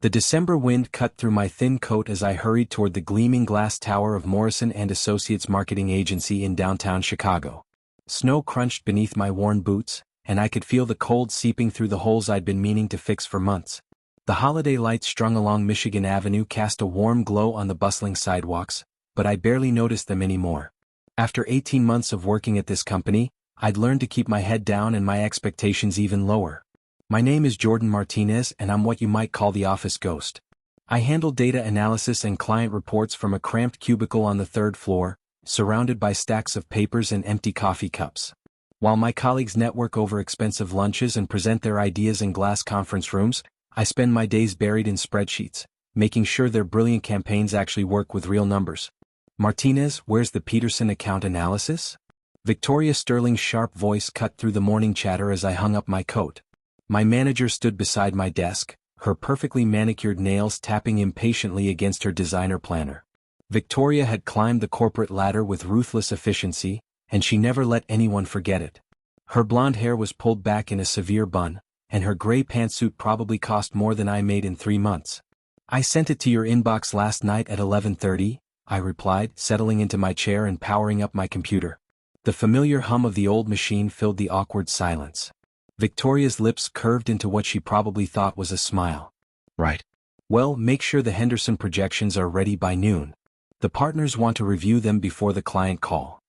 The December wind cut through my thin coat as I hurried toward the gleaming glass tower of Morrison & Associates marketing agency in downtown Chicago. Snow crunched beneath my worn boots, and I could feel the cold seeping through the holes I'd been meaning to fix for months. The holiday lights strung along Michigan Avenue cast a warm glow on the bustling sidewalks, but I barely noticed them anymore. After 18 months of working at this company, I'd learned to keep my head down and my expectations even lower. My name is Jordan Martinez and I'm what you might call the office ghost. I handle data analysis and client reports from a cramped cubicle on the third floor, surrounded by stacks of papers and empty coffee cups. While my colleagues network over expensive lunches and present their ideas in glass conference rooms, I spend my days buried in spreadsheets, making sure their brilliant campaigns actually work with real numbers. Martinez, where's the Peterson account analysis? Victoria Sterling's sharp voice cut through the morning chatter as I hung up my coat. My manager stood beside my desk, her perfectly manicured nails tapping impatiently against her designer planner. Victoria had climbed the corporate ladder with ruthless efficiency, and she never let anyone forget it. Her blonde hair was pulled back in a severe bun, and her gray pantsuit probably cost more than I made in 3 months. I sent it to your inbox last night at 11:30, I replied, settling into my chair and powering up my computer. The familiar hum of the old machine filled the awkward silence. Victoria's lips curved into what she probably thought was a smile. Right. Well, make sure the Henderson projections are ready by noon. The partners want to review them before the client call.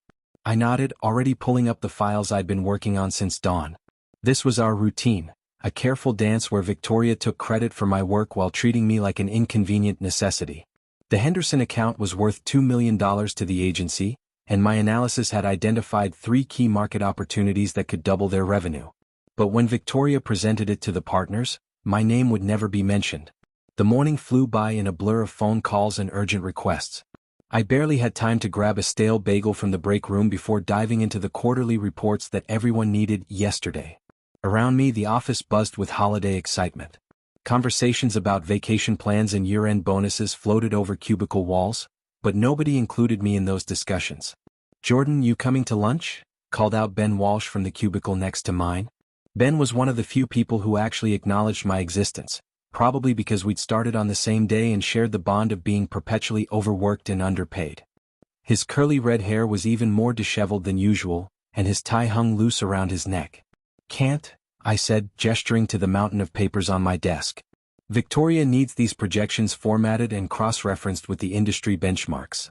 I nodded, already pulling up the files I'd been working on since dawn. This was our routine, a careful dance where Victoria took credit for my work while treating me like an inconvenient necessity. The Henderson account was worth $2 million to the agency, and my analysis had identified 3 key market opportunities that could double their revenue. But when Victoria presented it to the partners, my name would never be mentioned. The morning flew by in a blur of phone calls and urgent requests. I barely had time to grab a stale bagel from the break room before diving into the quarterly reports that everyone needed yesterday. Around me, the office buzzed with holiday excitement. Conversations about vacation plans and year-end bonuses floated over cubicle walls, but nobody included me in those discussions. "Jordan, you coming to lunch?" called out Ben Walsh from the cubicle next to mine. Ben was one of the few people who actually acknowledged my existence, probably because we'd started on the same day and shared the bond of being perpetually overworked and underpaid. His curly red hair was even more disheveled than usual, and his tie hung loose around his neck. "Can't," I said, gesturing to the mountain of papers on my desk. "Victoria needs these projections formatted and cross-referenced with the industry benchmarks."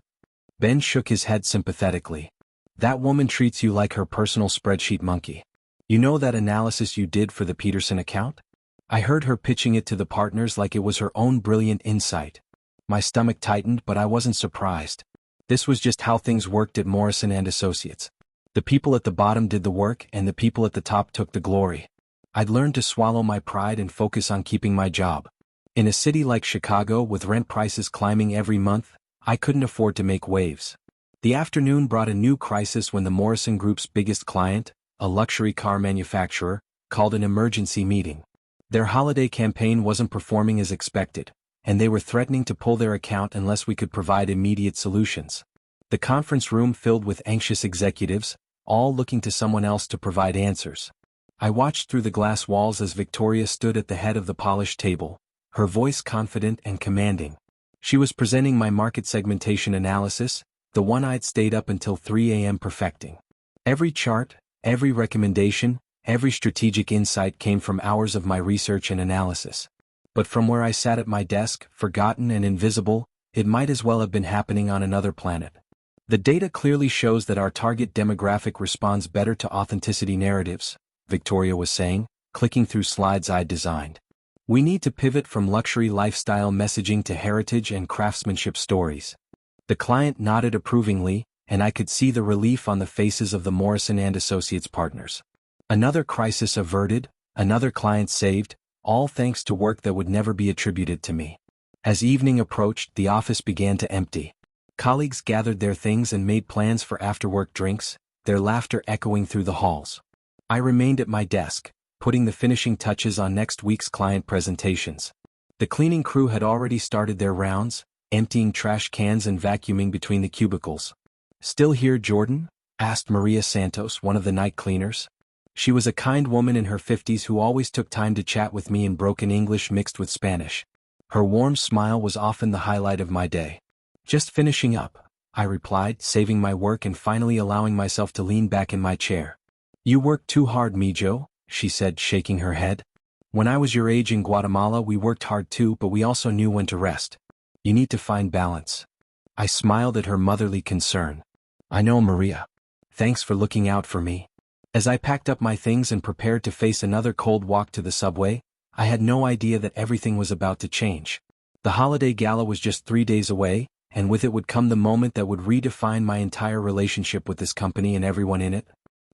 Ben shook his head sympathetically. "That woman treats you like her personal spreadsheet monkey. You know that analysis you did for the Peterson account? I heard her pitching it to the partners like it was her own brilliant insight." My stomach tightened, but I wasn't surprised. This was just how things worked at Morrison & Associates. The people at the bottom did the work and the people at the top took the glory. I'd learned to swallow my pride and focus on keeping my job. In a city like Chicago with rent prices climbing every month, I couldn't afford to make waves. The afternoon brought a new crisis when the Morrison Group's biggest client, a luxury car manufacturer, called an emergency meeting. Their holiday campaign wasn't performing as expected, and they were threatening to pull their account unless we could provide immediate solutions. The conference room filled with anxious executives, all looking to someone else to provide answers. I watched through the glass walls as Victoria stood at the head of the polished table, her voice confident and commanding. She was presenting my market segmentation analysis, the one I'd stayed up until 3 a.m. perfecting. Every chart, every recommendation, every strategic insight came from hours of my research and analysis. But from where I sat at my desk, forgotten and invisible, it might as well have been happening on another planet. "The data clearly shows that our target demographic responds better to authenticity narratives," Victoria was saying, clicking through slides I'd designed. "We need to pivot from luxury lifestyle messaging to heritage and craftsmanship stories." The client nodded approvingly, and I could see the relief on the faces of the Morrison & Associates partners. Another crisis averted, another client saved, all thanks to work that would never be attributed to me. As evening approached, the office began to empty. Colleagues gathered their things and made plans for after-work drinks, their laughter echoing through the halls. I remained at my desk, putting the finishing touches on next week's client presentations. The cleaning crew had already started their rounds, emptying trash cans and vacuuming between the cubicles. "Still here, Jordan?" asked Maria Santos, one of the night cleaners. She was a kind woman in her 50s who always took time to chat with me in broken English mixed with Spanish. Her warm smile was often the highlight of my day. "Just finishing up," I replied, saving my work and finally allowing myself to lean back in my chair. "You work too hard, Mijo," she said, shaking her head. "When I was your age in Guatemala we worked hard too, but we also knew when to rest. You need to find balance." I smiled at her motherly concern. "I know, Maria. Thanks for looking out for me." As I packed up my things and prepared to face another cold walk to the subway, I had no idea that everything was about to change. The holiday gala was just 3 days away, and with it would come the moment that would redefine my entire relationship with this company and everyone in it.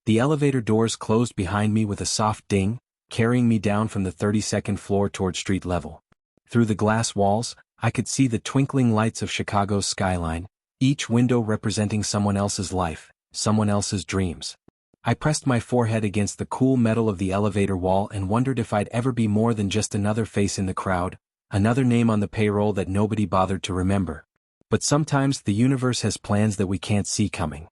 The elevator doors closed behind me with a soft ding, carrying me down from the 32nd floor toward street level. Through the glass walls, I could see the twinkling lights of Chicago's skyline, each window representing someone else's life, someone else's dreams. I pressed my forehead against the cool metal of the elevator wall and wondered if I'd ever be more than just another face in the crowd, another name on the payroll that nobody bothered to remember. But sometimes the universe has plans that we can't see coming.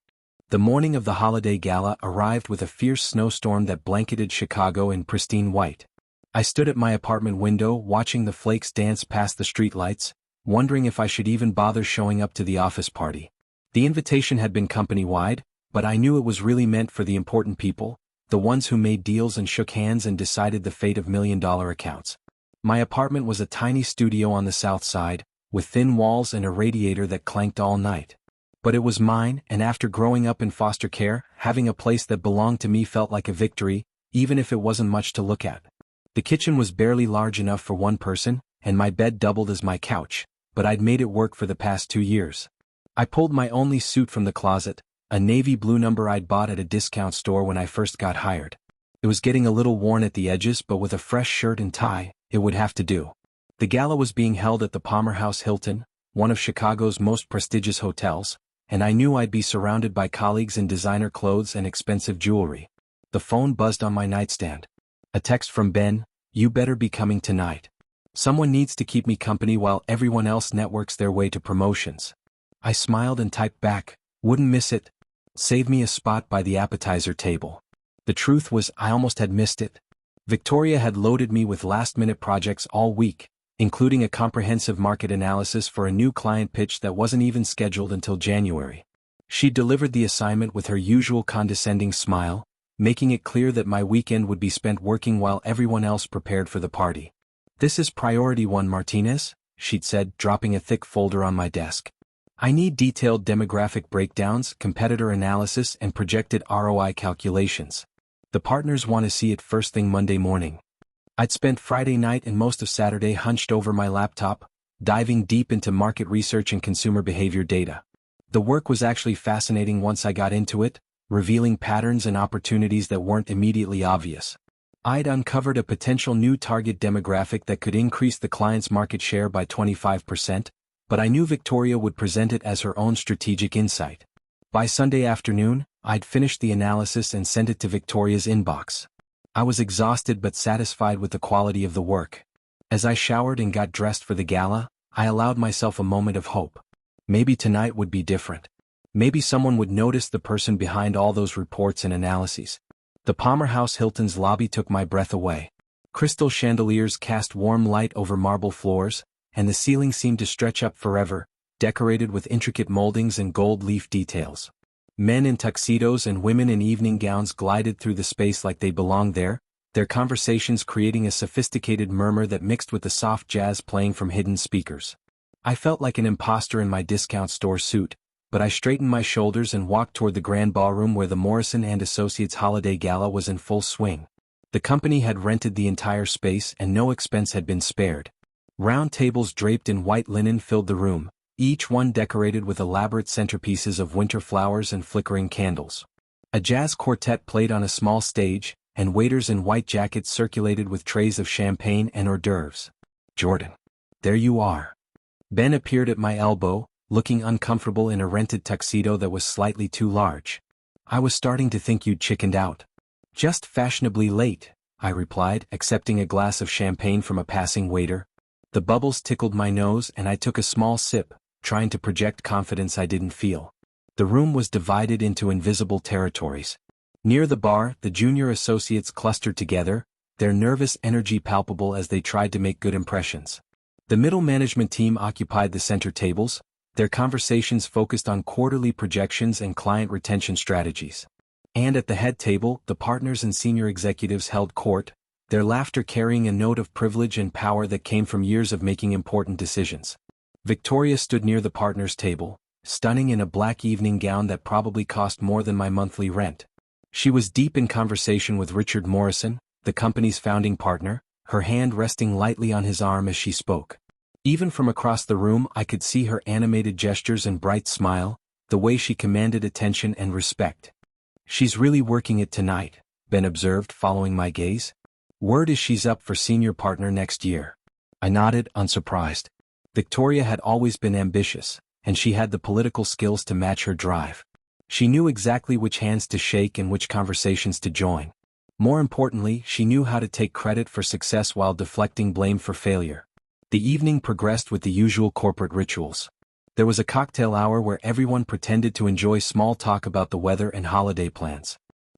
The morning of the holiday gala arrived with a fierce snowstorm that blanketed Chicago in pristine white. I stood at my apartment window watching the flakes dance past the streetlights, wondering if I should even bother showing up to the office party. The invitation had been company-wide, but I knew it was really meant for the important people, the ones who made deals and shook hands and decided the fate of million-dollar accounts. My apartment was a tiny studio on the south side, with thin walls and a radiator that clanked all night. But it was mine, and after growing up in foster care, having a place that belonged to me felt like a victory, even if it wasn't much to look at. The kitchen was barely large enough for one person, and my bed doubled as my couch, but I'd made it work for the past 2 years. I pulled my only suit from the closet, a navy blue number I'd bought at a discount store when I first got hired. It was getting a little worn at the edges, but with a fresh shirt and tie, it would have to do. The gala was being held at the Palmer House Hilton, one of Chicago's most prestigious hotels, and I knew I'd be surrounded by colleagues in designer clothes and expensive jewelry. The phone buzzed on my nightstand. A text from Ben: "You better be coming tonight. Someone needs to keep me company while everyone else networks their way to promotions." I smiled and typed back, "Wouldn't miss it. Save me a spot by the appetizer table." The truth was I almost had missed it. Victoria had loaded me with last-minute projects all week, including a comprehensive market analysis for a new client pitch that wasn't even scheduled until January. She delivered the assignment with her usual condescending smile, making it clear that my weekend would be spent working while everyone else prepared for the party. "This is priority 1, Martinez," she'd said, dropping a thick folder on my desk. "I need detailed demographic breakdowns, competitor analysis, and projected ROI calculations. The partners want to see it first thing Monday morning." I'd spent Friday night and most of Saturday hunched over my laptop, diving deep into market research and consumer behavior data. The work was actually fascinating once I got into it, revealing patterns and opportunities that weren't immediately obvious. I'd uncovered a potential new target demographic that could increase the client's market share by 25%, but I knew Victoria would present it as her own strategic insight. By Sunday afternoon, I'd finished the analysis and sent it to Victoria's inbox. I was exhausted but satisfied with the quality of the work. As I showered and got dressed for the gala, I allowed myself a moment of hope. Maybe tonight would be different. Maybe someone would notice the person behind all those reports and analyses. The Palmer House Hilton's lobby took my breath away. Crystal chandeliers cast warm light over marble floors, and the ceiling seemed to stretch up forever, decorated with intricate moldings and gold leaf details. Men in tuxedos and women in evening gowns glided through the space like they belonged there, their conversations creating a sophisticated murmur that mixed with the soft jazz playing from hidden speakers. I felt like an imposter in my discount store suit, but I straightened my shoulders and walked toward the grand ballroom where the Morrison and Associates holiday gala was in full swing. The company had rented the entire space and no expense had been spared. Round tables draped in white linen filled the room, each one decorated with elaborate centerpieces of winter flowers and flickering candles. A jazz quartet played on a small stage, and waiters in white jackets circulated with trays of champagne and hors d'oeuvres. "Jordan, there you are." Ben appeared at my elbow, looking uncomfortable in a rented tuxedo that was slightly too large. "I was starting to think you'd chickened out." "Just fashionably late," I replied, accepting a glass of champagne from a passing waiter. The bubbles tickled my nose and I took a small sip, trying to project confidence I didn't feel. The room was divided into invisible territories. Near the bar, the junior associates clustered together, their nervous energy palpable as they tried to make good impressions. The middle management team occupied the center tables, their conversations focused on quarterly projections and client retention strategies. And at the head table, the partners and senior executives held court, their laughter carrying a note of privilege and power that came from years of making important decisions. Victoria stood near the partners' table, stunning in a black evening gown that probably cost more than my monthly rent. She was deep in conversation with Richard Morrison, the company's founding partner, her hand resting lightly on his arm as she spoke. Even from across the room I could see her animated gestures and bright smile, the way she commanded attention and respect. "She's really working it tonight," Ben observed following my gaze. "Word is she's up for senior partner next year." I nodded, unsurprised. Victoria had always been ambitious, and she had the political skills to match her drive. She knew exactly which hands to shake and which conversations to join. More importantly, she knew how to take credit for success while deflecting blame for failure. The evening progressed with the usual corporate rituals. There was a cocktail hour where everyone pretended to enjoy small talk about the weather and holiday plans.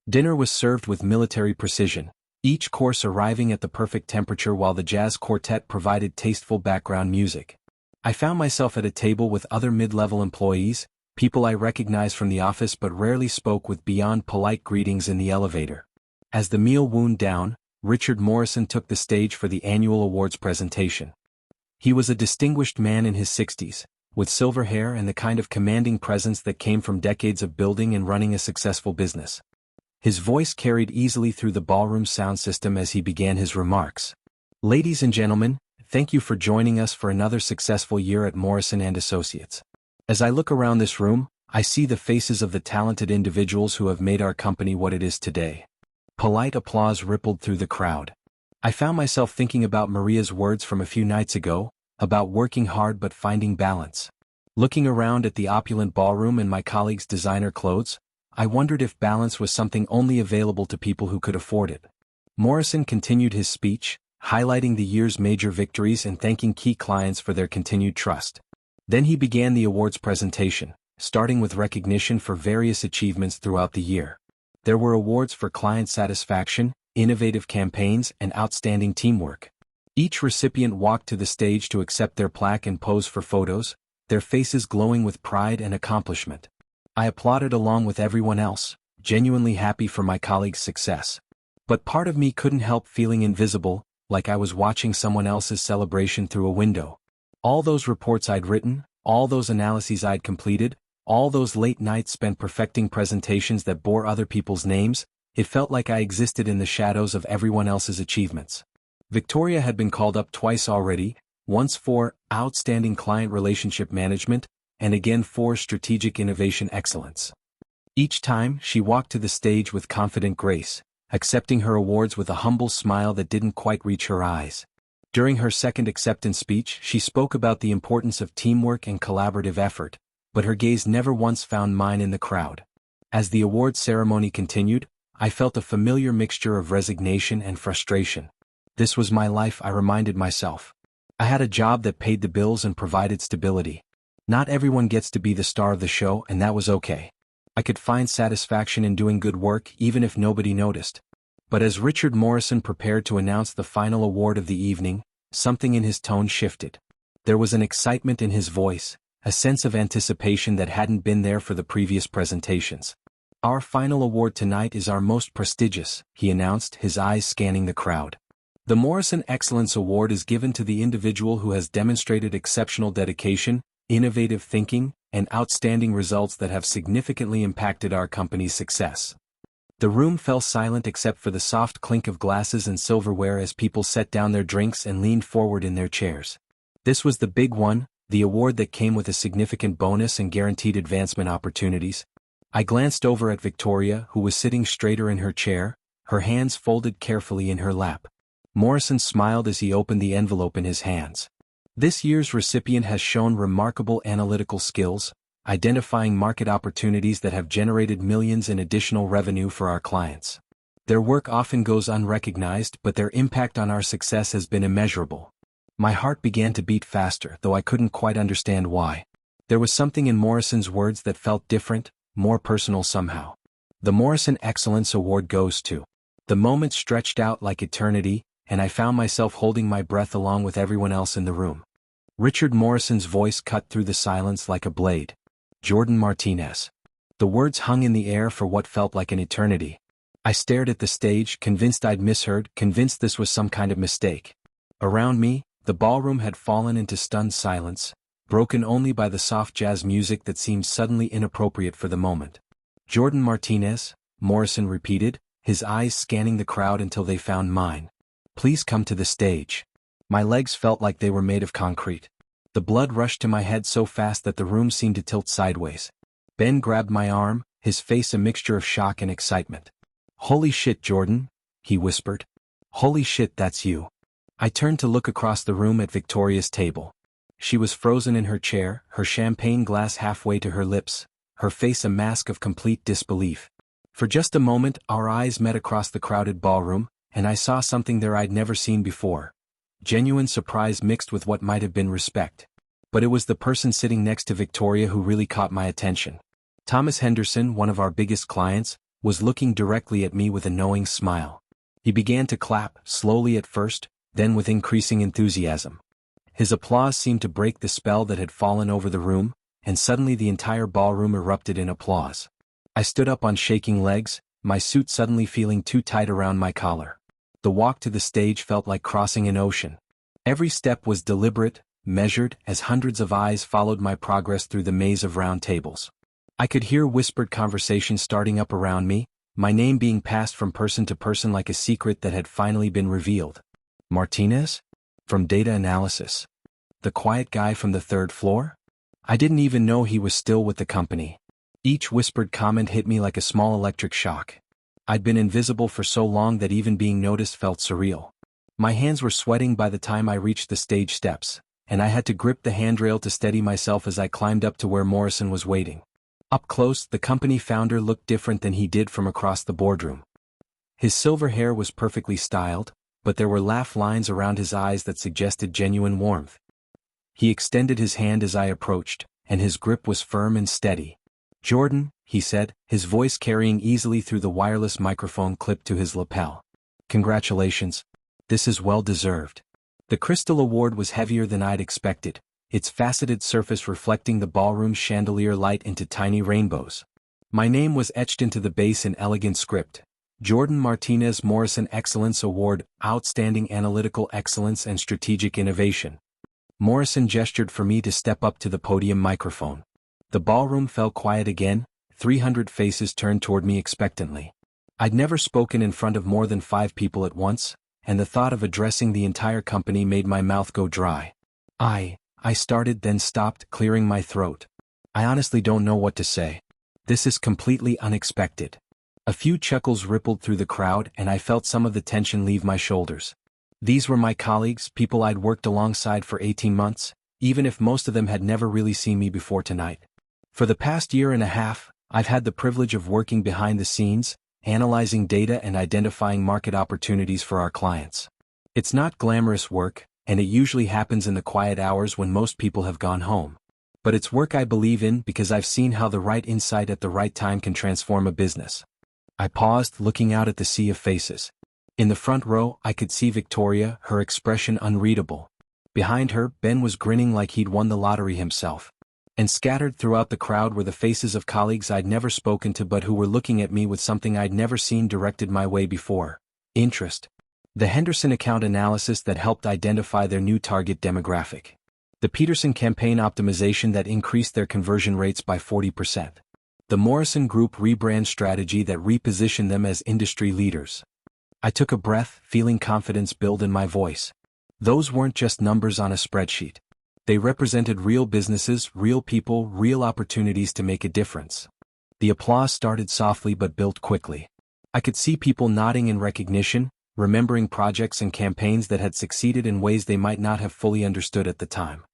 Dinner was served with military precision, each course arriving at the perfect temperature while the jazz quartet provided tasteful background music. I found myself at a table with other mid-level employees, people I recognized from the office but rarely spoke with beyond polite greetings in the elevator. As the meal wound down, Richard Morrison took the stage for the annual awards presentation. He was a distinguished man in his 60s, with silver hair and the kind of commanding presence that came from decades of building and running a successful business. His voice carried easily through the ballroom sound system as he began his remarks. "Ladies and gentlemen, thank you for joining us for another successful year at Morrison & Associates. As I look around this room, I see the faces of the talented individuals who have made our company what it is today." Polite applause rippled through the crowd. I found myself thinking about Maria's words from a few nights ago, about working hard but finding balance. Looking around at the opulent ballroom and my colleagues' designer clothes, I wondered if balance was something only available to people who could afford it. Morrison continued his speech, highlighting the year's major victories and thanking key clients for their continued trust. Then he began the awards presentation, starting with recognition for various achievements throughout the year. There were awards for client satisfaction, innovative campaigns, and outstanding teamwork. Each recipient walked to the stage to accept their plaque and pose for photos, their faces glowing with pride and accomplishment. I applauded along with everyone else, genuinely happy for my colleagues' success. But part of me couldn't help feeling invisible, like I was watching someone else's celebration through a window. All those reports I'd written, all those analyses I'd completed, all those late nights spent perfecting presentations that bore other people's names, it felt like I existed in the shadows of everyone else's achievements. Victoria had been called up twice already, once for outstanding client relationship management, and again for strategic innovation excellence. Each time, she walked to the stage with confident grace, accepting her awards with a humble smile that didn't quite reach her eyes. During her second acceptance speech, she spoke about the importance of teamwork and collaborative effort, but her gaze never once found mine in the crowd. As the awards ceremony continued, I felt a familiar mixture of resignation and frustration. This was my life, I reminded myself. I had a job that paid the bills and provided stability. Not everyone gets to be the star of the show, and that was okay. I could find satisfaction in doing good work even if nobody noticed. But as Richard Morrison prepared to announce the final award of the evening, something in his tone shifted. There was an excitement in his voice, a sense of anticipation that hadn't been there for the previous presentations. "Our final award tonight is our most prestigious," he announced, his eyes scanning the crowd. "The Morrison Excellence Award is given to the individual who has demonstrated exceptional dedication, innovative thinking, and outstanding results that have significantly impacted our company's success." The room fell silent except for the soft clink of glasses and silverware as people set down their drinks and leaned forward in their chairs. This was the big one, the award that came with a significant bonus and guaranteed advancement opportunities. I glanced over at Victoria, who was sitting straighter in her chair, her hands folded carefully in her lap. Morrison smiled as he opened the envelope in his hands. "This year's recipient has shown remarkable analytical skills, identifying market opportunities that have generated millions in additional revenue for our clients. Their work often goes unrecognized, but their impact on our success has been immeasurable." My heart began to beat faster, though I couldn't quite understand why. There was something in Morrison's words that felt different, more personal somehow. The Morrison Excellence Award goes to. The moment stretched out like eternity, and I found myself holding my breath along with everyone else in the room. Richard Morrison's voice cut through the silence like a blade. Jordan Martinez. The words hung in the air for what felt like an eternity. I stared at the stage, convinced I'd misheard, convinced this was some kind of mistake. Around me, the ballroom had fallen into stunned silence, broken only by the soft jazz music that seemed suddenly inappropriate for the moment. Jordan Martinez, Morrison repeated, his eyes scanning the crowd until they found mine. Please come to the stage. My legs felt like they were made of concrete. The blood rushed to my head so fast that the room seemed to tilt sideways. Ben grabbed my arm, his face a mixture of shock and excitement. Holy shit, Jordan, he whispered. Holy shit, that's you. I turned to look across the room at Victoria's table. She was frozen in her chair, her champagne glass halfway to her lips, her face a mask of complete disbelief. For just a moment, our eyes met across the crowded ballroom, and I saw something there I'd never seen before. Genuine surprise mixed with what might have been respect. But it was the person sitting next to Victoria who really caught my attention. Thomas Henderson, one of our biggest clients, was looking directly at me with a knowing smile. He began to clap, slowly at first, then with increasing enthusiasm. His applause seemed to break the spell that had fallen over the room, and suddenly the entire ballroom erupted in applause. I stood up on shaking legs, my suit suddenly feeling too tight around my collar. The walk to the stage felt like crossing an ocean. Every step was deliberate, measured, as hundreds of eyes followed my progress through the maze of round tables. I could hear whispered conversation starting up around me, my name being passed from person to person like a secret that had finally been revealed. Martinez? From data analysis. The quiet guy from the third floor? I didn't even know he was still with the company. Each whispered comment hit me like a small electric shock. I'd been invisible for so long that even being noticed felt surreal. My hands were sweating by the time I reached the stage steps, and I had to grip the handrail to steady myself as I climbed up to where Morrison was waiting. Up close, the company founder looked different than he did from across the boardroom. His silver hair was perfectly styled, but there were laugh lines around his eyes that suggested genuine warmth. He extended his hand as I approached, and his grip was firm and steady. Jordan, he said, his voice carrying easily through the wireless microphone clipped to his lapel. Congratulations. This is well deserved. The Crystal Award was heavier than I'd expected, its faceted surface reflecting the ballroom's chandelier light into tiny rainbows. My name was etched into the base in elegant script. Jordan Martinez Morrison Excellence Award, Outstanding Analytical Excellence and Strategic Innovation. Morrison gestured for me to step up to the podium microphone. The ballroom fell quiet again, 300 faces turned toward me expectantly. I'd never spoken in front of more than 5 people at once, and the thought of addressing the entire company made my mouth go dry. I started then stopped, clearing my throat. I honestly don't know what to say. This is completely unexpected. A few chuckles rippled through the crowd and I felt some of the tension leave my shoulders. These were my colleagues, people I'd worked alongside for 18 months, even if most of them had never really seen me before tonight. For the past year and a half, I've had the privilege of working behind the scenes, analyzing data and identifying market opportunities for our clients. It's not glamorous work, and it usually happens in the quiet hours when most people have gone home. But it's work I believe in because I've seen how the right insight at the right time can transform a business. I paused, looking out at the sea of faces. In the front row, I could see Victoria, her expression unreadable. Behind her, Ben was grinning like he'd won the lottery himself. And scattered throughout the crowd were the faces of colleagues I'd never spoken to but who were looking at me with something I'd never seen directed my way before. Interest. The Henderson account analysis that helped identify their new target demographic. The Peterson campaign optimization that increased their conversion rates by 40%. The Morrison Group rebrand strategy that repositioned them as industry leaders. I took a breath, feeling confidence build in my voice. Those weren't just numbers on a spreadsheet. They represented real businesses, real people, real opportunities to make a difference. The applause started softly but built quickly. I could see people nodding in recognition, remembering projects and campaigns that had succeeded in ways they might not have fully understood at the time.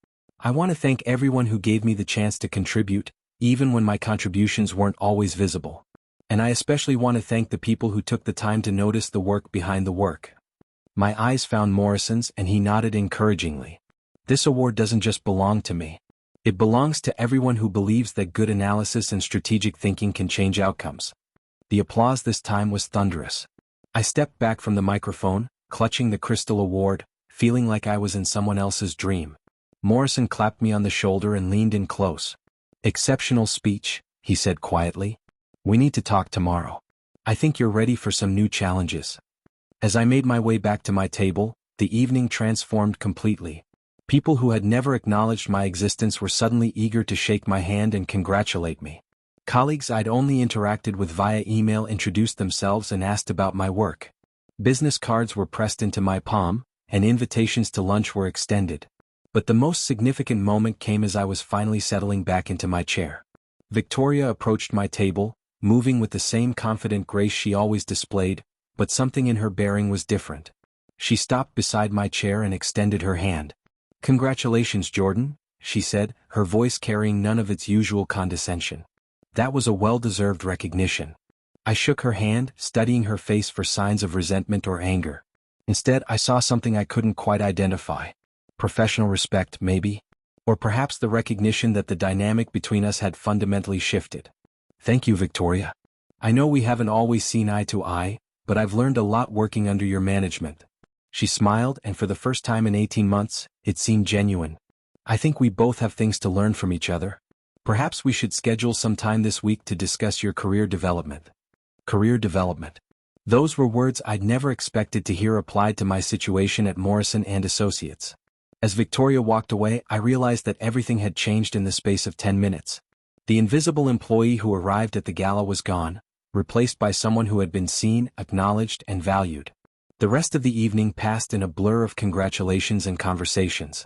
I want to thank everyone who gave me the chance to contribute, even when my contributions weren't always visible. And I especially want to thank the people who took the time to notice the work behind the work. My eyes found Morrison's and he nodded encouragingly. This award doesn't just belong to me. It belongs to everyone who believes that good analysis and strategic thinking can change outcomes. The applause this time was thunderous. I stepped back from the microphone, clutching the Crystal Award, feeling like I was in someone else's dream. Morrison clapped me on the shoulder and leaned in close. "Exceptional speech," he said quietly. "We need to talk tomorrow. I think you're ready for some new challenges." As I made my way back to my table, the evening transformed completely. People who had never acknowledged my existence were suddenly eager to shake my hand and congratulate me. Colleagues I'd only interacted with via email introduced themselves and asked about my work. Business cards were pressed into my palm, and invitations to lunch were extended. But the most significant moment came as I was finally settling back into my chair. Victoria approached my table, moving with the same confident grace she always displayed, but something in her bearing was different. She stopped beside my chair and extended her hand. "Congratulations, Jordan," she said, her voice carrying none of its usual condescension. That was a well-deserved recognition. I shook her hand, studying her face for signs of resentment or anger. Instead, I saw something I couldn't quite identify. Professional respect, maybe? Or perhaps the recognition that the dynamic between us had fundamentally shifted. "Thank you, Victoria. I know we haven't always seen eye to eye, but I've learned a lot working under your management." She smiled, and for the first time in 18 months, it seemed genuine. "I think we both have things to learn from each other. Perhaps we should schedule some time this week to discuss your career development." Career development. Those were words I'd never expected to hear applied to my situation at Morrison & Associates. As Victoria walked away, I realized that everything had changed in the space of 10 minutes. The invisible employee who arrived at the gala was gone, replaced by someone who had been seen, acknowledged, and valued. The rest of the evening passed in a blur of congratulations and conversations.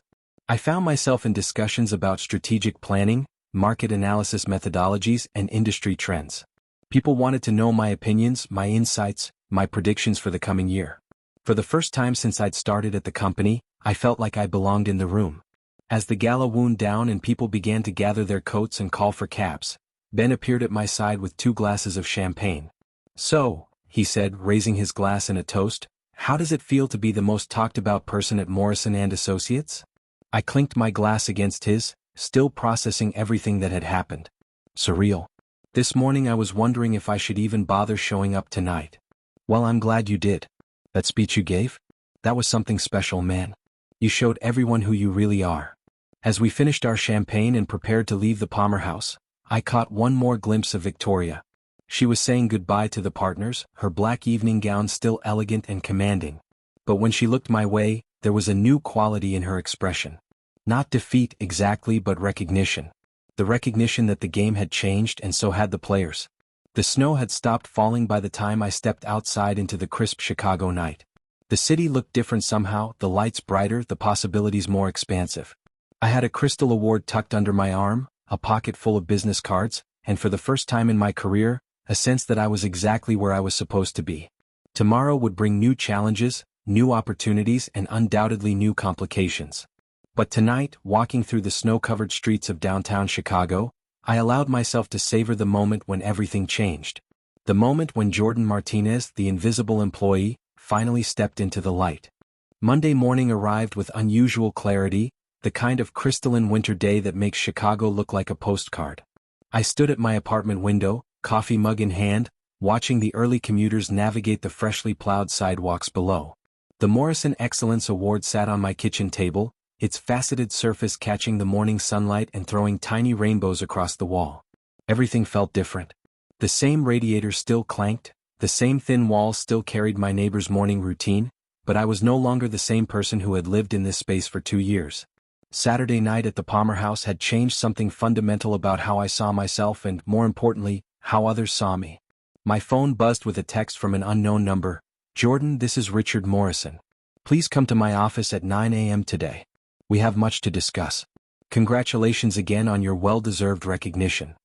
I found myself in discussions about strategic planning, market analysis methodologies, and industry trends. People wanted to know my opinions, my insights, my predictions for the coming year. For the first time since I'd started at the company, I felt like I belonged in the room. As the gala wound down and people began to gather their coats and call for cabs, Ben appeared at my side with 2 glasses of champagne. "So," he said, raising his glass in a toast, "how does it feel to be the most talked-about person at Morrison & Associates?" I clinked my glass against his, still processing everything that had happened. "Surreal. This morning I was wondering if I should even bother showing up tonight." "Well, I'm glad you did. That speech you gave? That was something special, man. You showed everyone who you really are." As we finished our champagne and prepared to leave the Palmer House, I caught one more glimpse of Victoria. She was saying goodbye to the partners, her black evening gown still elegant and commanding. But when she looked my way, there was a new quality in her expression. Not defeat exactly, but recognition. The recognition that the game had changed and so had the players. The snow had stopped falling by the time I stepped outside into the crisp Chicago night. The city looked different somehow, the lights brighter, the possibilities more expansive. I had a Crystal Award tucked under my arm, a pocket full of business cards, and for the first time in my career, a sense that I was exactly where I was supposed to be. Tomorrow would bring new challenges, new opportunities, and undoubtedly new complications. But tonight, walking through the snow-covered streets of downtown Chicago, I allowed myself to savor the moment when everything changed. The moment when Jordan Martinez, the invisible employee, finally stepped into the light. Monday morning arrived with unusual clarity, the kind of crystalline winter day that makes Chicago look like a postcard. I stood at my apartment window, coffee mug in hand, watching the early commuters navigate the freshly plowed sidewalks below. The Morrison Excellence Award sat on my kitchen table, its faceted surface catching the morning sunlight and throwing tiny rainbows across the wall. Everything felt different. The same radiator still clanked, the same thin walls still carried my neighbor's morning routine, but I was no longer the same person who had lived in this space for 2 years. Saturday night at the Palmer House had changed something fundamental about how I saw myself and, more importantly, how others saw me. My phone buzzed with a text from an unknown number. "Jordan, this is Richard Morrison. Please come to my office at 9 a.m. today. We have much to discuss. Congratulations again on your well-deserved recognition."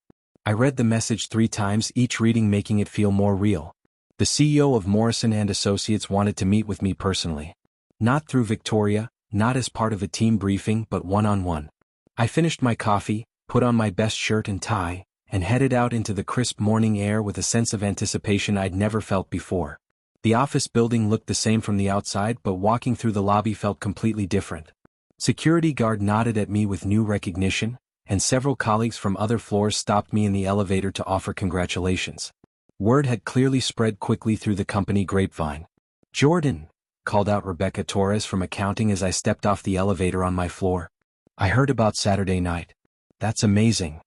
I read the message 3 times, each reading making it feel more real. The CEO of Morrison & Associates wanted to meet with me personally. Not through Victoria, not as part of a team briefing, but one-on-one. I finished my coffee, put on my best shirt and tie, and headed out into the crisp morning air with a sense of anticipation I'd never felt before. The office building looked the same from the outside, but walking through the lobby felt completely different. Security guard nodded at me with new recognition, and several colleagues from other floors stopped me in the elevator to offer congratulations. Word had clearly spread quickly through the company grapevine. "Jordan," called out Rebecca Torres from accounting as I stepped off the elevator on my floor. I heard about Saturday night. That's amazing.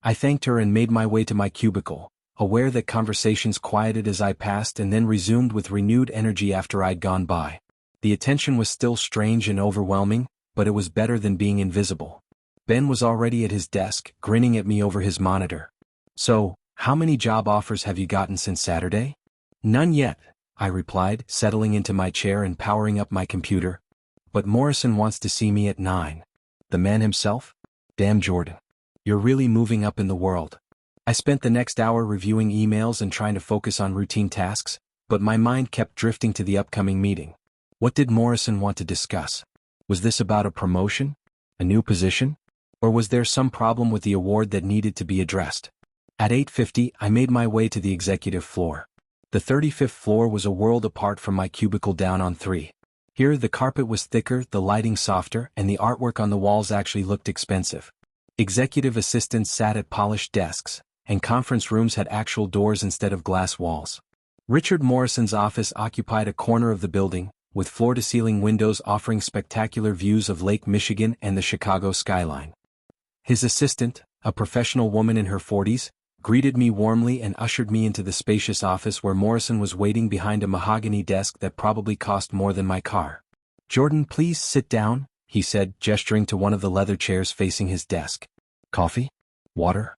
I thanked her and made my way to my cubicle, aware that conversations quieted as I passed and then resumed with renewed energy after I'd gone by. The attention was still strange and overwhelming, but it was better than being invisible. Ben was already at his desk, grinning at me over his monitor. So, how many job offers have you gotten since Saturday? None yet, I replied, settling into my chair and powering up my computer. But Morrison wants to see me at 9. The man himself? Damn, Jordan. You're really moving up in the world. I spent the next hour reviewing emails and trying to focus on routine tasks, but my mind kept drifting to the upcoming meeting. What did Morrison want to discuss? Was this about a promotion? A new position? Or was there some problem with the award that needed to be addressed? At 8:50, I made my way to the executive floor. The 35th floor was a world apart from my cubicle down on 3. Here the carpet was thicker, the lighting softer, and the artwork on the walls actually looked expensive. Executive assistants sat at polished desks, and conference rooms had actual doors instead of glass walls. Richard Morrison's office occupied a corner of the building, with floor-to-ceiling windows offering spectacular views of Lake Michigan and the Chicago skyline. His assistant, a professional woman in her 40s, greeted me warmly and ushered me into the spacious office where Morrison was waiting behind a mahogany desk that probably cost more than my car. "Jordan, please sit down," he said, gesturing to one of the leather chairs facing his desk. "Coffee? Water?"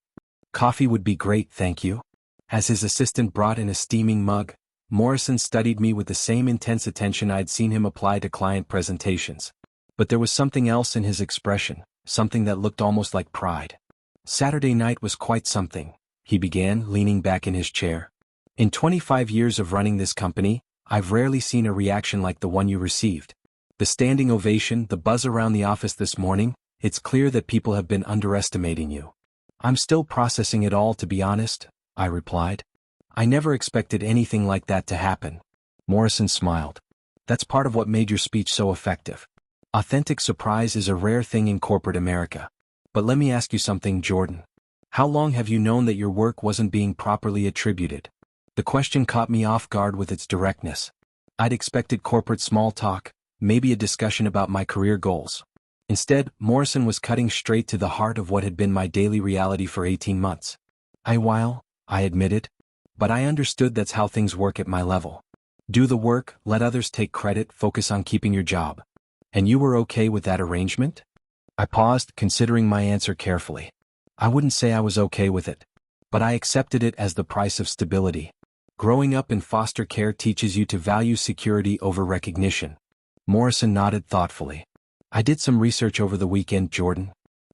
"Coffee would be great, thank you." As his assistant brought in a steaming mug, Morrison studied me with the same intense attention I'd seen him apply to client presentations. But there was something else in his expression, something that looked almost like pride. "Saturday night was quite something," he began, leaning back in his chair. "In 25 years of running this company, I've rarely seen a reaction like the one you received. The standing ovation, the buzz around the office this morning, it's clear that people have been underestimating you." "I'm still processing it all, to be honest," I replied. "I never expected anything like that to happen." Morrison smiled. "That's part of what made your speech so effective. Authentic surprise is a rare thing in corporate America. But let me ask you something, Jordan. How long have you known that your work wasn't being properly attributed?" The question caught me off guard with its directness. I'd expected corporate small talk, maybe a discussion about my career goals. Instead, Morrison was cutting straight to the heart of what had been my daily reality for 18 months. I admitted. But I understood that's how things work at my level. Do the work, let others take credit, focus on keeping your job. And you were okay with that arrangement? I paused, considering my answer carefully. I wouldn't say I was okay with it. But I accepted it as the price of stability. Growing up in foster care teaches you to value security over recognition. Morrison nodded thoughtfully. "I did some research over the weekend, Jordan.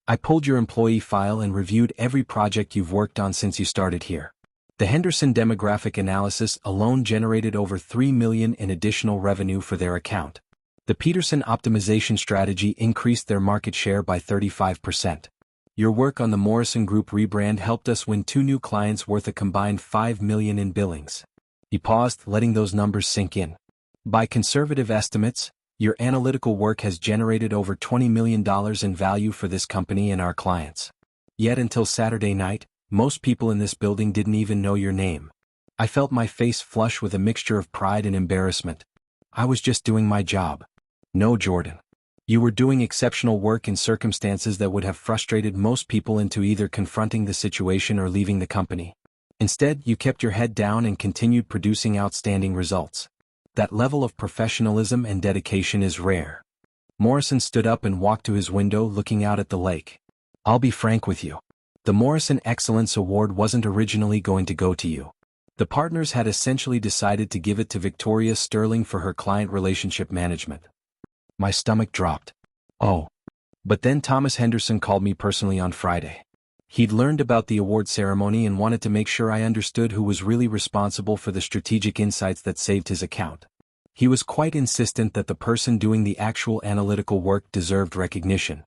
I pulled your employee file and reviewed every project you've worked on since you started here. The Henderson demographic analysis alone generated over $3 million in additional revenue for their account. The Peterson optimization strategy increased their market share by 35%. Your work on the Morrison Group rebrand helped us win 2 new clients worth a combined $5 million in billings." He paused, letting those numbers sink in. "By conservative estimates, your analytical work has generated over $20 million in value for this company and our clients. Yet until Saturday night, most people in this building didn't even know your name." I felt my face flush with a mixture of pride and embarrassment. I was just doing my job. "No, Jordan. You were doing exceptional work in circumstances that would have frustrated most people into either confronting the situation or leaving the company. Instead, you kept your head down and continued producing outstanding results. That level of professionalism and dedication is rare." Morrison stood up and walked to his window, looking out at the lake. "I'll be frank with you. The Morrison Excellence Award wasn't originally going to go to you. The partners had essentially decided to give it to Victoria Sterling for her client relationship management." My stomach dropped. "Oh." But then Thomas Henderson called me personally on Friday. He'd learned about the award ceremony and wanted to make sure I understood who was really responsible for the strategic insights that saved his account. He was quite insistent that the person doing the actual analytical work deserved recognition.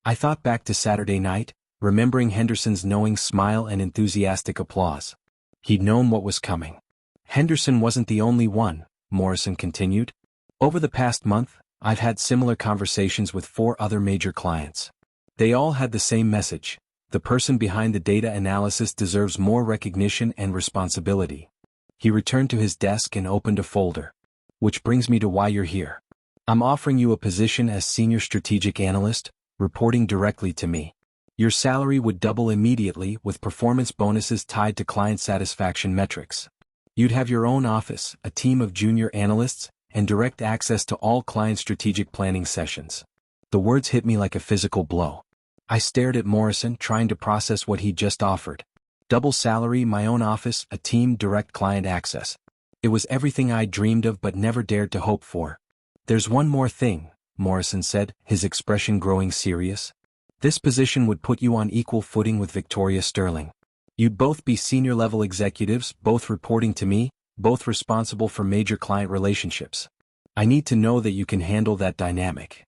I thought back to Saturday night, remembering Henderson's knowing smile and enthusiastic applause. He'd known what was coming. "Henderson wasn't the only one," Morrison continued. "Over the past month, I've had similar conversations with 4 other major clients. They all had the same message: the person behind the data analysis deserves more recognition and responsibility." He returned to his desk and opened a folder. "Which brings me to why you're here. I'm offering you a position as Senior Strategic Analyst, reporting directly to me. Your salary would double immediately with performance bonuses tied to client satisfaction metrics. You'd have your own office, a team of junior analysts, and direct access to all client strategic planning sessions. The words hit me like a physical blow. I stared at Morrison, trying to process what he'd just offered. Double salary, my own office, a team, direct client access. It was everything I'd dreamed of but never dared to hope for. There's one more thing, Morrison said, his expression growing serious. This position would put you on equal footing with Victoria Sterling. You'd both be senior-level executives, both reporting to me, both responsible for major client relationships. I need to know that you can handle that dynamic.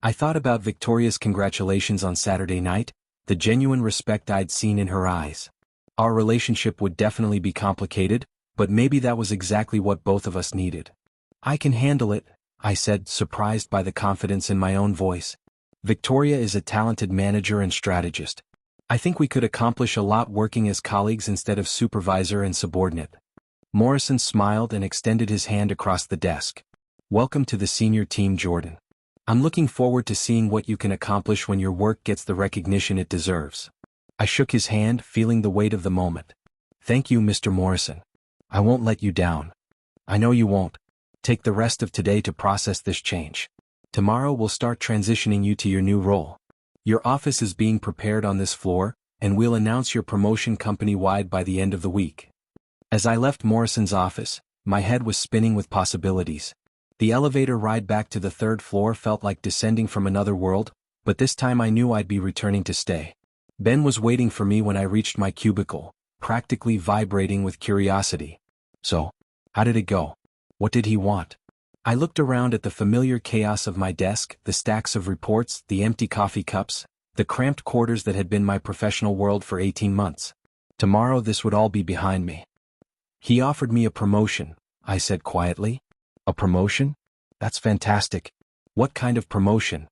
I thought about Victoria's congratulations on Saturday night, the genuine respect I'd seen in her eyes. Our relationship would definitely be complicated, but maybe that was exactly what both of us needed. I can handle it, I said, surprised by the confidence in my own voice. Victoria is a talented manager and strategist. I think we could accomplish a lot working as colleagues instead of supervisor and subordinate. Morrison smiled and extended his hand across the desk. Welcome to the senior team, Jordan. I'm looking forward to seeing what you can accomplish when your work gets the recognition it deserves. I shook his hand, feeling the weight of the moment. Thank you, Mr. Morrison. I won't let you down. I know you won't. Take the rest of today to process this change. Tomorrow we'll start transitioning you to your new role. Your office is being prepared on this floor, and we'll announce your promotion company-wide by the end of the week. As I left Morrison's office, my head was spinning with possibilities. The elevator ride back to the third floor felt like descending from another world, but this time I knew I'd be returning to stay. Ben was waiting for me when I reached my cubicle, practically vibrating with curiosity. So, how did it go? What did he want? I looked around at the familiar chaos of my desk, the stacks of reports, the empty coffee cups, the cramped quarters that had been my professional world for 18 months. Tomorrow this would all be behind me. He offered me a promotion, I said quietly. A promotion? That's fantastic. What kind of promotion?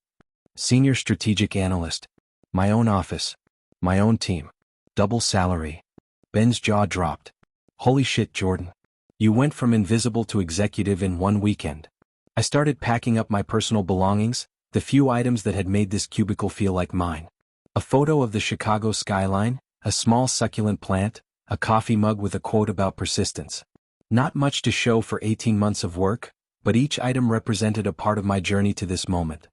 Senior strategic analyst. My own office. My own team. Double salary. Ben's jaw dropped. Holy shit, Jordan. You went from invisible to executive in one weekend. I started packing up my personal belongings, the few items that had made this cubicle feel like mine. A photo of the Chicago skyline, a small succulent plant, a coffee mug with a quote about persistence. Not much to show for 18 months of work, but each item represented a part of my journey to this moment.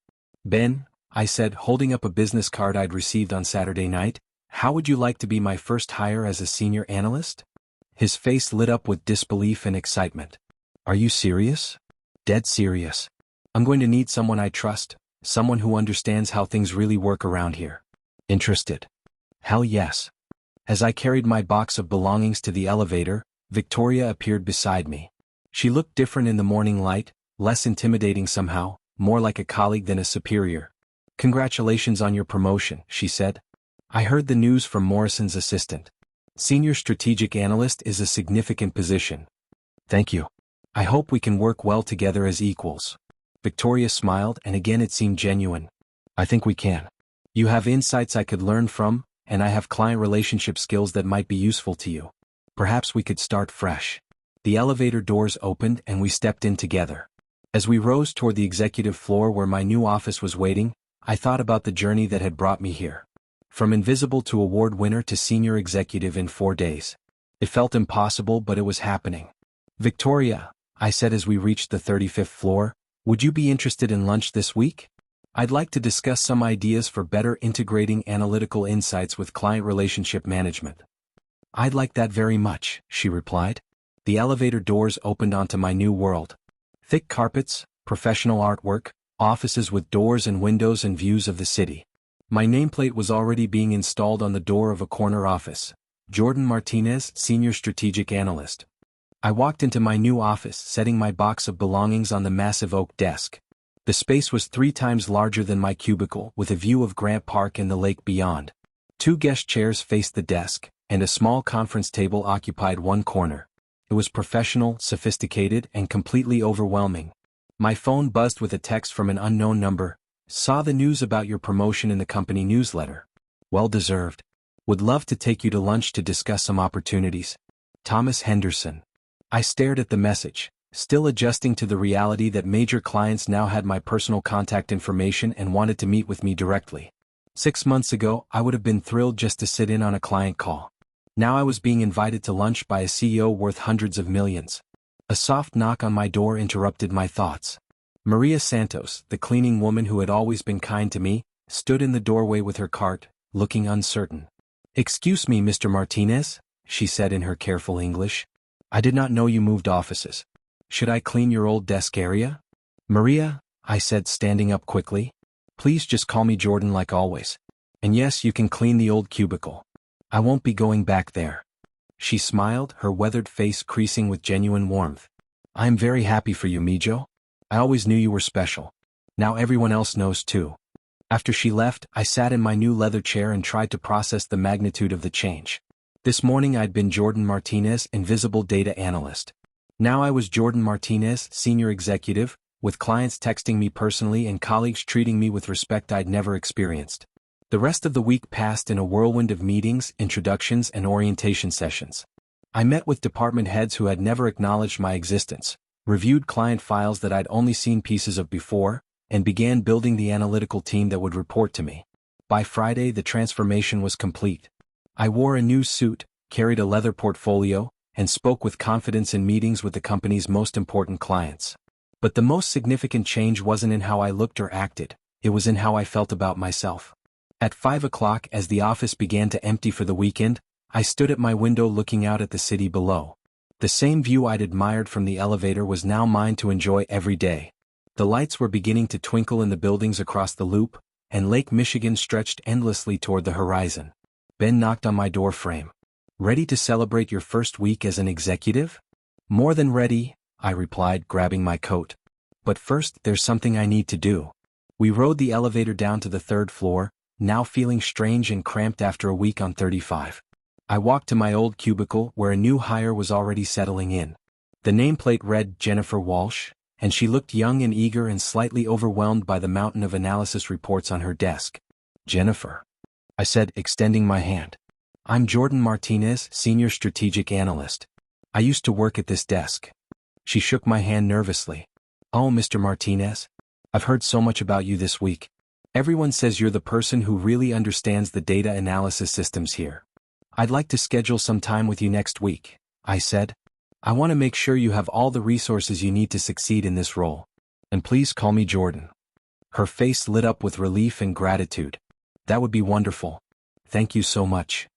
Ben, I said, holding up a business card I'd received on Saturday night, how would you like to be my first hire as a senior analyst? His face lit up with disbelief and excitement. Are you serious? Dead serious. I'm going to need someone I trust, someone who understands how things really work around here. Interested? Hell yes. As I carried my box of belongings to the elevator, Victoria appeared beside me. She looked different in the morning light, less intimidating somehow, more like a colleague than a superior. Congratulations on your promotion, she said. I heard the news from Morrison's assistant. Senior strategic analyst is a significant position. Thank you. I hope we can work well together as equals. Victoria smiled, and again it seemed genuine. I think we can. You have insights I could learn from, and I have client relationship skills that might be useful to you. Perhaps we could start fresh. The elevator doors opened and we stepped in together. As we rose toward the executive floor where my new office was waiting, I thought about the journey that had brought me here. From invisible to award winner to senior executive in 4 days. It felt impossible, but it was happening. Victoria, I said as we reached the 35th floor, would you be interested in lunch this week? I'd like to discuss some ideas for better integrating analytical insights with client relationship management. I'd like that very much, she replied. The elevator doors opened onto my new world. Thick carpets, professional artwork, offices with doors and windows and views of the city. My nameplate was already being installed on the door of a corner office. Jordan Martinez, Senior Strategic Analyst. I walked into my new office, setting my box of belongings on the massive oak desk. The space was 3 times larger than my cubicle, with a view of Grant Park and the lake beyond. 2 guest chairs faced the desk, and a small conference table occupied one corner. It was professional, sophisticated, and completely overwhelming. My phone buzzed with a text from an unknown number. Saw the news about your promotion in the company newsletter. Well deserved. Would love to take you to lunch to discuss some opportunities. Thomas Henderson. I stared at the message, still adjusting to the reality that major clients now had my personal contact information and wanted to meet with me directly. 6 months ago, I would have been thrilled just to sit in on a client call. Now I was being invited to lunch by a CEO worth hundreds of millions. A soft knock on my door interrupted my thoughts. Maria Santos, the cleaning woman who had always been kind to me, stood in the doorway with her cart, looking uncertain. "Excuse me, Mr. Martinez," she said in her careful English. "I did not know you moved offices. Should I clean your old desk area?" "Maria," I said, standing up quickly. "Please just call me Jordan like always. And yes, you can clean the old cubicle. I won't be going back there." She smiled, her weathered face creasing with genuine warmth. "I am very happy for you, Mijo. I always knew you were special. Now everyone else knows too." After she left, I sat in my new leather chair and tried to process the magnitude of the change. This morning I'd been Jordan Martinez, invisible data analyst. Now I was Jordan Martinez, senior executive, with clients texting me personally and colleagues treating me with respect I'd never experienced. The rest of the week passed in a whirlwind of meetings, introductions, and orientation sessions. I met with department heads who had never acknowledged my existence, reviewed client files that I'd only seen pieces of before, and began building the analytical team that would report to me. By Friday, the transformation was complete. I wore a new suit, carried a leather portfolio, and spoke with confidence in meetings with the company's most important clients. But the most significant change wasn't in how I looked or acted, it was in how I felt about myself. At 5 o'clock, as the office began to empty for the weekend, I stood at my window looking out at the city below. The same view I'd admired from the elevator was now mine to enjoy every day. The lights were beginning to twinkle in the buildings across the loop, and Lake Michigan stretched endlessly toward the horizon. Ben knocked on my door frame. "Ready to celebrate your first week as an executive?" "More than ready," I replied, grabbing my coat. "But first, there's something I need to do." We rode the elevator down to the 3rd floor, now feeling strange and cramped after a week on 35. I walked to my old cubicle where a new hire was already settling in. The nameplate read Jennifer Walsh, and she looked young and eager and slightly overwhelmed by the mountain of analysis reports on her desk. "Jennifer," I said, extending my hand. "I'm Jordan Martinez, Senior Strategic Analyst. I used to work at this desk." She shook my hand nervously. "Oh, Mr. Martinez. I've heard so much about you this week. Everyone says you're the person who really understands the data analysis systems here. I'd like to schedule some time with you next week," I said. "I want to make sure you have all the resources you need to succeed in this role. And please call me Jordan." Her face lit up with relief and gratitude. "That would be wonderful. Thank you so much."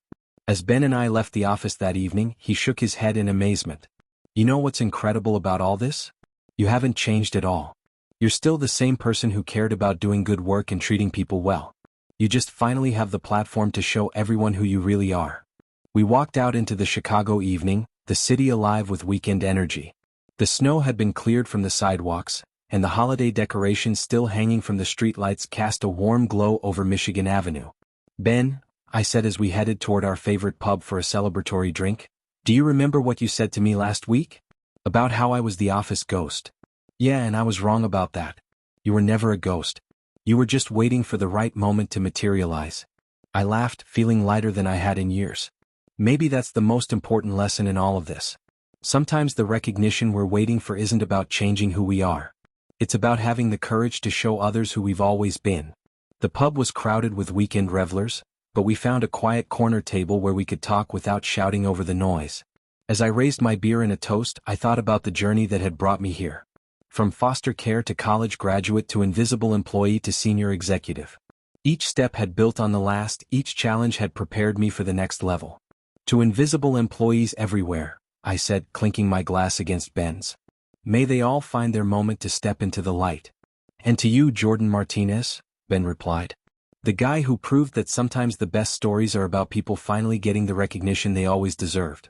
As Ben and I left the office that evening, he shook his head in amazement. "You know what's incredible about all this? You haven't changed at all. You're still the same person who cared about doing good work and treating people well. You just finally have the platform to show everyone who you really are." We walked out into the Chicago evening, the city alive with weekend energy. The snow had been cleared from the sidewalks, and the holiday decorations still hanging from the streetlights cast a warm glow over Michigan Avenue. "Ben," I said as we headed toward our favorite pub for a celebratory drink, "do you remember what you said to me last week? About how I was the office ghost?" "Yeah, and I was wrong about that. You were never a ghost. You were just waiting for the right moment to materialize." I laughed, feeling lighter than I had in years. Maybe that's the most important lesson in all of this. Sometimes the recognition we're waiting for isn't about changing who we are. It's about having the courage to show others who we've always been. The pub was crowded with weekend revelers, but we found a quiet corner table where we could talk without shouting over the noise. As I raised my beer in a toast, I thought about the journey that had brought me here. From foster care to college graduate to invisible employee to senior executive. Each step had built on the last, each challenge had prepared me for the next level. To invisible employees everywhere, I said, clinking my glass against Ben's. May they all find their moment to step into the light. And to you, Jordan Martinez, Ben replied. The guy who proved that sometimes the best stories are about people finally getting the recognition they always deserved.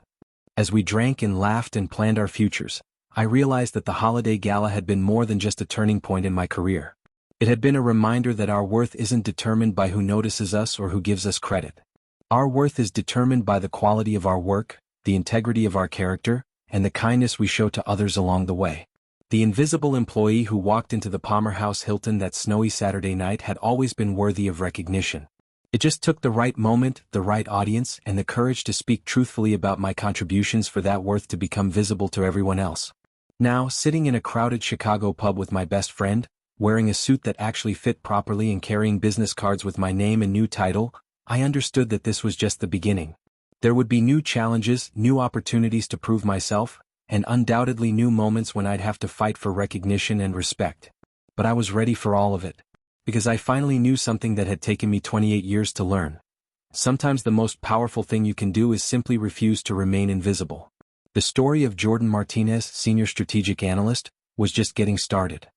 As we drank and laughed and planned our futures, I realized that the holiday gala had been more than just a turning point in my career. It had been a reminder that our worth isn't determined by who notices us or who gives us credit. Our worth is determined by the quality of our work, the integrity of our character, and the kindness we show to others along the way. The invisible employee who walked into the Palmer House Hilton that snowy Saturday night had always been worthy of recognition. It just took the right moment, the right audience, and the courage to speak truthfully about my contributions for that worth to become visible to everyone else. Now, sitting in a crowded Chicago pub with my best friend, wearing a suit that actually fit properly and carrying business cards with my name and new title, I understood that this was just the beginning. There would be new challenges, new opportunities to prove myself, and undoubtedly new moments when I'd have to fight for recognition and respect. But I was ready for all of it. Because I finally knew something that had taken me 28 years to learn. Sometimes the most powerful thing you can do is simply refuse to remain invisible. The story of Jordan Martinez, Senior Strategic Analyst, was just getting started.